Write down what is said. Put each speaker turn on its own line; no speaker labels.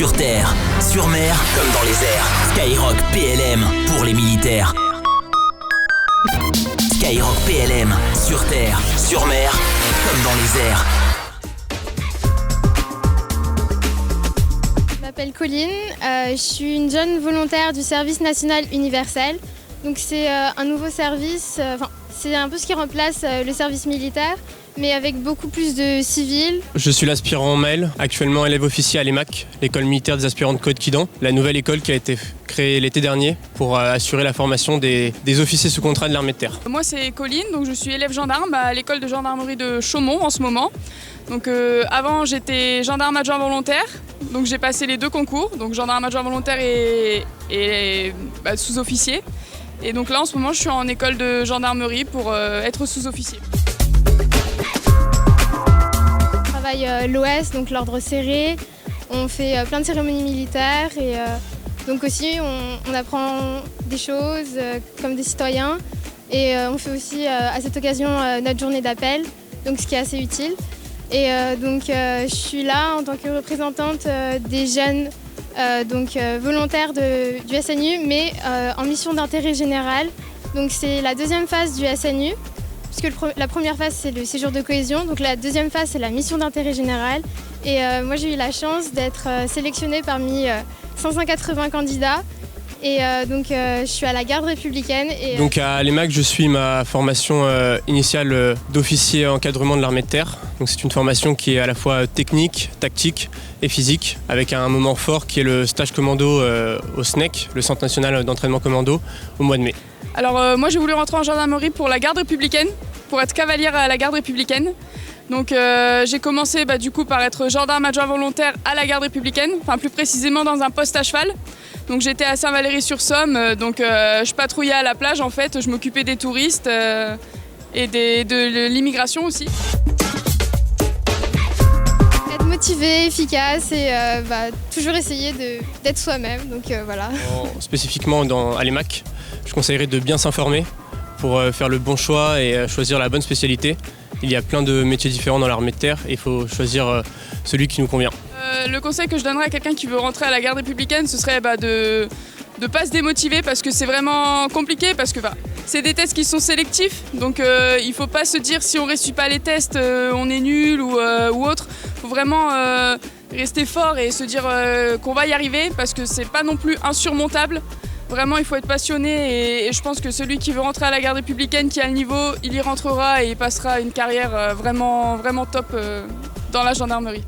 sur terre, sur mer, comme dans les airs. Skyrock PLM pour les militaires. Skyrock PLM, sur terre, sur mer, comme dans les airs.
Je m'appelle Colline, je suis une jeune volontaire du service national universel. Donc c'est un nouveau service, c'est un peu ce qui remplace le service militaire, mais avec beaucoup plus de civils.
Je suis l'aspirant Maël, actuellement élève officier à l'EMAC, l'école militaire des aspirants de Côte-Quidan, la nouvelle école qui a été créée l'été dernier pour assurer la formation des officiers sous contrat de l'armée de terre.
Moi c'est Colline, donc je suis élève gendarme à l'école de gendarmerie de Chaumont en ce moment. Donc avant j'étais gendarme adjoint volontaire, donc j'ai passé les deux concours, donc gendarme adjoint volontaire et sous-officier. Et donc là en ce moment je suis en école de gendarmerie pour être sous-officier.
On travaille l'OS, donc l'ordre serré, on fait plein de cérémonies militaires et donc aussi on apprend des choses comme des citoyens et on fait aussi à cette occasion notre journée d'appel, donc ce qui est assez utile. Et donc je suis là en tant que représentante des jeunes volontaires du SNU, mais en mission d'intérêt général. Donc c'est la deuxième phase du SNU, puisque la première phase c'est le séjour de cohésion, donc la deuxième phase c'est la mission d'intérêt général. Et moi j'ai eu la chance d'être sélectionnée parmi 580 candidats. Et je suis à la garde républicaine.
Donc à l'EMAC, je suis ma formation initiale d'officier encadrement de l'armée de terre. Donc c'est une formation qui est à la fois technique, tactique et physique, avec un moment fort qui est le stage commando au SNEC, le Centre national d'entraînement commando, au mois de mai.
Alors moi j'ai voulu rentrer en gendarmerie pour la garde républicaine, pour être cavalière à la garde républicaine. Donc j'ai commencé par être gendarme adjoint volontaire à la garde républicaine, enfin plus précisément dans un poste à cheval. Donc j'étais à Saint-Valery-sur-Somme, je patrouillais à la plage en fait, je m'occupais des touristes et de l'immigration aussi.
Être motivé, efficace et toujours essayer d'être soi-même, donc voilà.
Spécifiquement à l'EMAC, je conseillerais de bien s'informer pour faire le bon choix et choisir la bonne spécialité. Il y a plein de métiers différents dans l'armée de terre et il faut choisir celui qui nous convient.
Le conseil que je donnerais à quelqu'un qui veut rentrer à la garde républicaine, ce serait de ne pas se démotiver parce que c'est vraiment compliqué, parce que c'est des tests qui sont sélectifs, donc il ne faut pas se dire si on ne réussit pas les tests, on est nul ou autre. Il faut vraiment rester fort et se dire qu'on va y arriver parce que c'est pas non plus insurmontable. Vraiment, il faut être passionné et je pense que celui qui veut rentrer à la garde républicaine, qui a le niveau, il y rentrera et il passera une carrière vraiment top dans la gendarmerie.